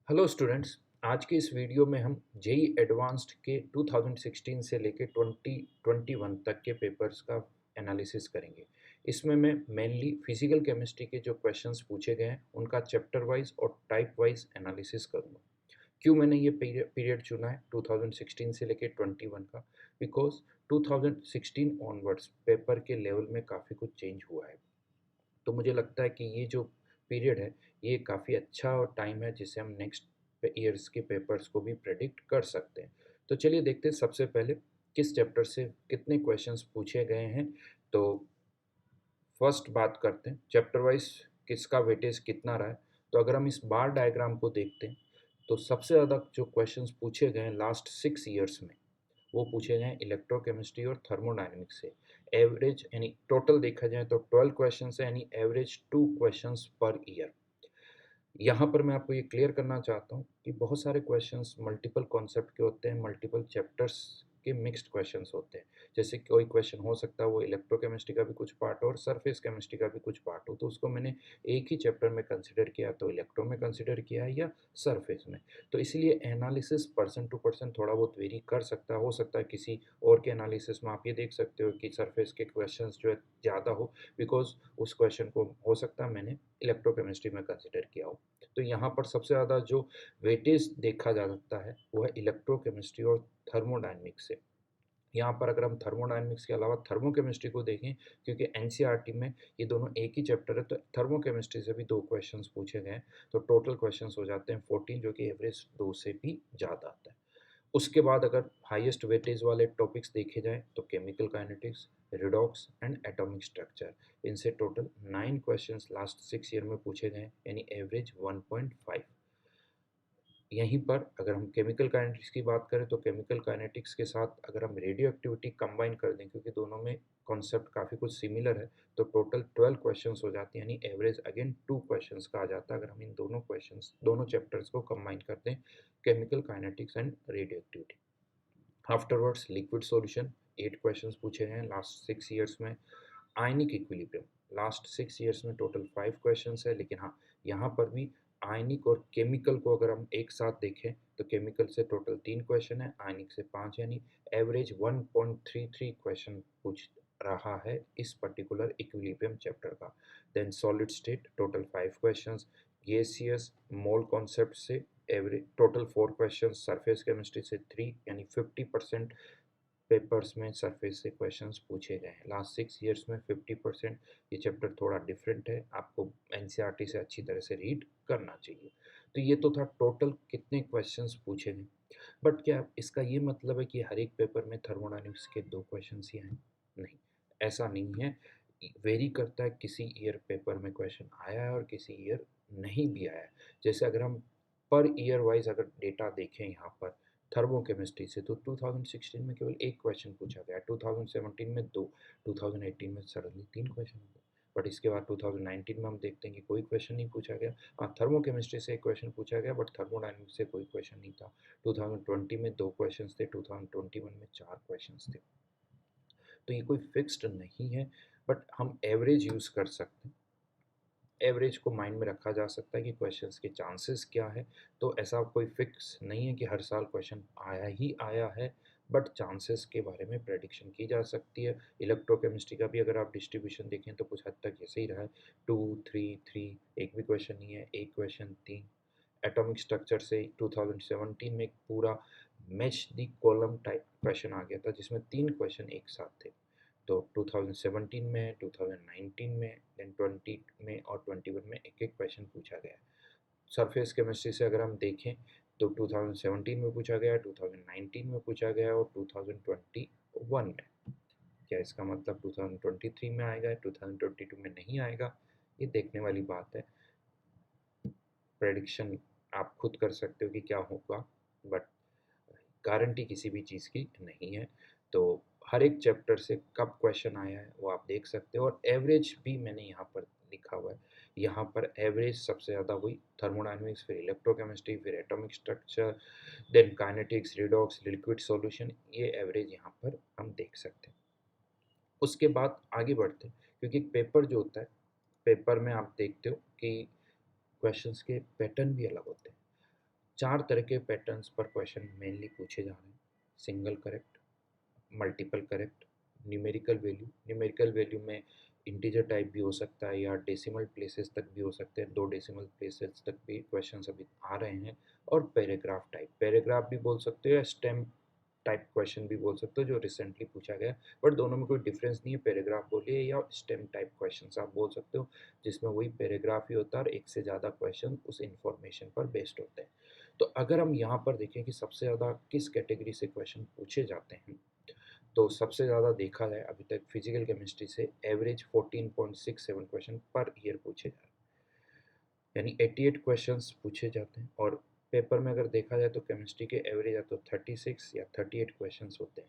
Hello students. आज के इस वीडियो में हम जेई एडवांस्ड के 2016 से लेके 2021 तक के पेपर्स का एनालिसिस करेंगे। इसमें मैं मेनली फिजिकल केमिस्ट्री के जो क्वेश्चंस पूछे गए हैं उनका चैप्टर वाइज और टाइप वाइज एनालिसिस करूँगा। क्यों मैंने ये पीरियड चुना है 2016 से लेके 21 का? बिकॉज 2016 ऑनवर्ड्स पेपर के लेवल में काफ़ी कुछ चेंज हुआ है। तो मुझे लगता है कि ये जो पीरियड है ये काफ़ी अच्छा और टाइम है जिससे हम नेक्स्ट ईयर्स के पेपर्स को भी प्रेडिक्ट कर सकते हैं। तो चलिए देखते हैं सबसे पहले किस चैप्टर से कितने क्वेश्चंस पूछे गए हैं। तो फर्स्ट बात करते हैं चैप्टर वाइज किसका वेटेज कितना रहा है। तो अगर हम इस बार डायग्राम को देखते हैं तो सबसे ज़्यादा जो क्वेश्चंस पूछे गए हैं लास्ट 6 ईयर्स में वो पूछे गए हैं इलेक्ट्रोकेमिस्ट्री और थर्मोडायनेमिक्स से। एवरेज यानी टोटल देखा जाए तो 12 क्वेश्चन है, यानी एवरेज 2 क्वेश्चंस पर ईयर। यहाँ पर मैं आपको ये क्लियर करना चाहता हूँ कि बहुत सारे क्वेश्चंस मल्टीपल कॉन्सेप्ट के होते हैं, मल्टीपल चैप्टर्स के मिक्स्ड क्वेश्चंस होते हैं। जैसे कोई क्वेश्चन हो सकता है वो इलेक्ट्रोकेमिस्ट्री का भी कुछ पार्ट हो और सरफेस केमिस्ट्री का भी कुछ पार्ट हो, तो उसको मैंने एक ही चैप्टर में कंसिडर किया, तो इलेक्ट्रो में कंसिडर किया है या सरफेस में। तो इसलिए एनालिसिस पर्सन टू पर्सन थोड़ा बहुत वेरी कर सकता है। हो सकता है किसी और के एनालिसिस में आप ये देख सकते हो कि सरफेस के क्वेश्चन जो है ज़्यादा हो, बिकॉज उस क्वेश्चन को हो सकता है मैंने इलेक्ट्रोकेमिस्ट्री में कंसिडर किया हो। तो यहाँ पर सबसे ज़्यादा जो वेटेज देखा जा सकता है वो है इलेक्ट्रोकेमिस्ट्री और थर्मोडायनेमिक्स से। यहाँ पर अगर हम थर्मोडायनेमिक्स के अलावा थर्मोकेमिस्ट्री को देखें, क्योंकि एनसीईआरटी में ये दोनों एक ही चैप्टर है, तो थर्मोकेमिस्ट्री से भी 2 क्वेश्चंस पूछे गए हैं। तो टोटल क्वेश्चंस हो जाते हैं 14, जो कि एवरेज 2 से भी ज़्यादा आता है। उसके बाद अगर हाईएस्ट वेटेज वाले टॉपिक्स देखे जाएँ तो chemical kinetics, redox and atomic structure, इनसे टोटल 9 क्वेश्चंस लास्ट 6 ईयर में पूछे गए हैं, यानी एवरेज 1.5। यहीं पर अगर हम केमिकल काइनेटिक्स की बात करें तो केमिकल काइनेटिक्स के साथ अगर हम रेडियो एक्टिविटी कंबाइन कर दें, क्योंकि दोनों में कॉन्सेप्ट काफ़ी कुछ सिमिलर है, तो टोटल 12 क्वेश्चंस हो जाते हैं, यानी एवरेज अगेन 2 क्वेश्चंस का आ जाता है अगर हम इन दोनों चैप्टर्स को कंबाइन करते हैं, chemical kinetics and radio activity. Afterwards liquid solution 8 questions पूछे हैं लास्ट 6 ईयर्स में। आयनिक इक्विलिब्रियम लास्ट 6 ईयर्स में टोटल 5 क्वेश्चंस है, लेकिन हाँ, यहाँ पर भी आयनिक और केमिकल को अगर हम एक साथ देखें तो केमिकल से टोटल 3 क्वेश्चन है, आयनिक से 5, यानी एवरेज 1.33 क्वेश्चन पूछ रहा है इस पर्टिकुलर इक्विलिब्रियम चैप्टर का। Then solid state total 5 questions, gaseous mole concept से average total 4 question, surface chemistry से 3, यानी 50% पेपर्स में सरफेस से क्वेश्चंस पूछे गए हैं लास्ट 6 ईयर्स में 50%। ये चैप्टर थोड़ा डिफरेंट है, आपको एनसीईआरटी से अच्छी तरह से रीड करना चाहिए। तो ये तो था टोटल कितने क्वेश्चंस पूछे गए। बट क्या इसका ये मतलब है कि हर एक पेपर में थर्मोडायनेमिक्स के 2 क्वेश्चंस ही आए? नहीं, ऐसा नहीं है। वेरी करता है, किसी ईयर पेपर में क्वेश्चन आया है और किसी ईयर नहीं भी आया है। जैसे अगर हम पर ईयर वाइज अगर डेटा देखें यहाँ पर थर्मोकेमिस्ट्री से, तो 2016 में केवल एक क्वेश्चन पूछा गया, 2017 में 2, 2018 में सडनली 3 क्वेश्चन हो गए। बट इसके बाद 2019 में हम देखते हैं कि कोई क्वेश्चन नहीं पूछा गया। हाँ, थर्मोकेमिस्ट्री से एक क्वेश्चन पूछा गया, बट थर्मोडायनेमिक्स से कोई क्वेश्चन नहीं था। 2020 में 2 क्वेश्चन थे, 2021 में 4 क्वेश्चन थे। तो ये कोई फिक्स्ड नहीं है, बट हम एवरेज यूज़ कर सकते हैं। एवरेज को माइंड में रखा जा सकता है कि क्वेश्चंस के चांसेस क्या है। तो ऐसा कोई फिक्स नहीं है कि हर साल क्वेश्चन आया ही आया है, बट चांसेस के बारे में प्रेडिक्शन की जा सकती है। इलेक्ट्रोकेमिस्ट्री का भी अगर आप डिस्ट्रीब्यूशन देखें तो कुछ हद तक ऐसे ही रहा है, 2 3 3, एक भी क्वेश्चन नहीं है, एक क्वेश्चन 3। एटॉमिक स्ट्रक्चर से 2017 में एक पूरा match the column type question आ गया था, जिसमें 3 क्वेश्चन एक साथ थे। तो 2017 में, 2019 में, देन 20 में और 21 में एक एक क्वेश्चन पूछा गया है। सरफेस केमिस्ट्री से अगर हम देखें तो 2017 में पूछा गया, 2019 में पूछा गया और 2021 में। क्या इसका मतलब 2023 में आएगा, 2022 में नहीं आएगा? ये देखने वाली बात है। प्रेडिक्शन आप खुद कर सकते हो कि क्या होगा, बट गारंटी किसी भी चीज़ की नहीं है। तो हर एक चैप्टर से कब क्वेश्चन आया है वो आप देख सकते हो, और एवरेज भी मैंने यहाँ पर लिखा हुआ है। यहाँ पर एवरेज सबसे ज़्यादा हुई थर्मोडायनेमिक्स, फिर इलेक्ट्रोकेमिस्ट्री, फिर atomic structure, then kinetics, redox, liquid solution, ये एवरेज यहाँ पर हम देख सकते हैं। उसके बाद आगे बढ़ते हैं, क्योंकि पेपर जो होता है, पेपर में आप देखते हो कि क्वेश्चंस के पैटर्न भी अलग होते हैं। 4 तरह के पैटर्न्स पर क्वेश्चन मेनली पूछे जा रहे हैं। Single correct, multiple correct, numerical value में इंटीजर टाइप भी हो सकता है या डेसिमल प्लेसेस तक भी हो सकते हैं, 2 डेसिमल प्लेसेस तक भी क्वेश्चंस अभी आ रहे हैं। और पैराग्राफ टाइप, पैराग्राफ भी बोल सकते हो या स्टेम टाइप क्वेश्चन भी बोल सकते हो जो रिसेंटली पूछा गया, बट दोनों में कोई डिफरेंस नहीं है। पैराग्राफ बोलिए या स्टेम टाइप क्वेश्चंस आप बोल सकते हो, जिसमें वही पैराग्राफ ही होता है और एक से ज़्यादा क्वेश्चन उस इंफॉर्मेशन पर बेस्ड होते हैं। तो अगर हम यहाँ पर देखें कि सबसे ज़्यादा किस कैटेगरी से क्वेश्चन पूछे जाते हैं, तो सबसे ज़्यादा देखा जाए अभी तक फिजिकल केमिस्ट्री से एवरेज 14.67 क्वेश्चन पर ईयर पूछे जा रहे हैं, यानी 88 क्वेश्चंस पूछे जाते हैं। और पेपर में अगर देखा जाए तो केमिस्ट्री के एवरेज या तो 36 या 38 क्वेश्चंस होते हैं।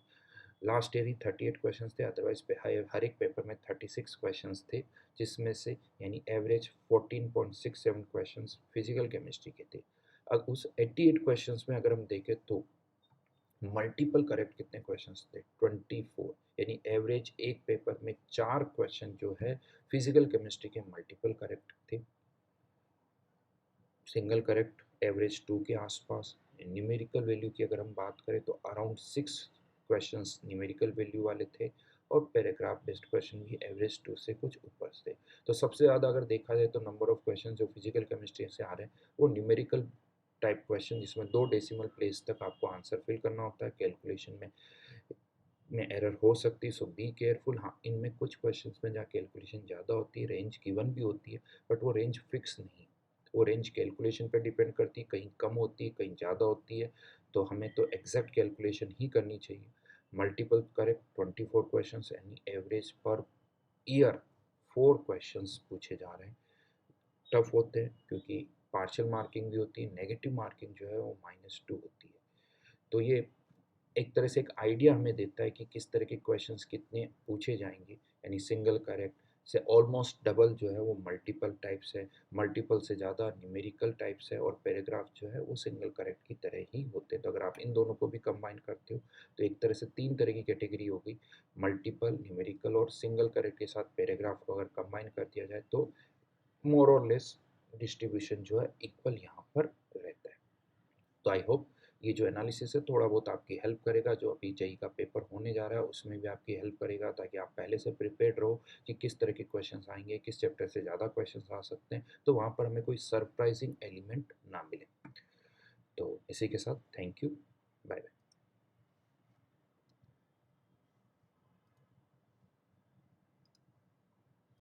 लास्ट ईयर ही 38 क्वेश्चंस थे, अदरवाइज पे हर एक पेपर में 36 क्वेश्चंस थे, जिसमें से यानी एवरेज 14.67 क्वेश्चंस फिजिकल केमिस्ट्री के थे। अब उस 88 क्वेश्चंस में अगर हम देखें तो मल्टीपल करेक्ट कितने क्वेश्चंस थे, 24, यानी एवरेज एक पेपर में 4 क्वेश्चन जो है फिजिकल केमिस्ट्री के मल्टीपल करेक्ट थे। सिंगल करेक्ट एवरेज 2 के आसपास। न्यूमेरिकल वैल्यू की अगर हम बात करें तो अराउंड 6 क्वेश्चंस न्यूमेरिकल वैल्यू वाले थे, और पैराग्राफ बेस्ड क्वेश्चन भी एवरेज 2 से कुछ ऊपर थे। तो सबसे ज़्यादा अगर देखा जाए तो नंबर ऑफ क्वेश्चन जो फिजिकल केमिस्ट्री से आ रहे हैं वो न्यूमेरिकल टाइप क्वेश्चन, जिसमें 2 डेसिमल प्लेस तक आपको आंसर फिल करना होता है। कैलकुलेशन में एरर हो सकती है, सो बी केयरफुल। हाँ, इनमें कुछ क्वेश्चंस में जहाँ कैलकुलेशन ज़्यादा होती है, रेंज गिवन भी होती है, बट वो रेंज फिक्स नहीं, वो रेंज कैलकुलेशन पर डिपेंड करती है, कहीं कम होती है कहीं ज़्यादा होती है, तो हमें तो एग्जैक्ट कैलकुलेशन ही करनी चाहिए। मल्टीपल करेक्ट 24 क्वेश्चन, यानी एवरेज पर ईयर 4 क्वेश्चंस पूछे जा रहे हैं। टफ होते हैं क्योंकि पार्शियल मार्किंग भी होती है, नेगेटिव मार्किंग जो है वो -2 होती है। तो ये एक तरह से एक आइडिया हमें देता है कि किस तरह के क्वेश्चंस कितने पूछे जाएंगे, यानी सिंगल करेक्ट से ऑलमोस्ट डबल जो है वो मल्टीपल टाइप्स है, मल्टीपल से ज़्यादा न्यूमेरिकल टाइप्स है, और पैराग्राफ जो है वो सिंगल करेक्ट की तरह ही होते हैं। तो अगर आप इन दोनों को भी कंबाइन करते हो तो एक तरह से 3 तरह की कैटेगरी होगी, मल्टीपल, न्यूमेरिकल और सिंगल करेक्ट के साथ पैराग्राफ को अगर कंबाइन कर दिया जाए तो मोर और लेस डिस्ट्रीब्यूशन जो है इक्वल यहाँ पर रहता है। तो आई होप ये जो एनालिसिस है थोड़ा बहुत आपकी हेल्प करेगा, जो अभी जेई का पेपर होने जा रहा है उसमें भी आपकी हेल्प करेगा, ताकि आप पहले से प्रिपेयर्ड रहो कि किस तरह के क्वेश्चंस आएंगे, किस चैप्टर से ज़्यादा क्वेश्चंस आ सकते हैं, तो वहाँ पर हमें कोई सरप्राइजिंग एलिमेंट ना मिले। तो इसी के साथ थैंक यू, बाय बाय।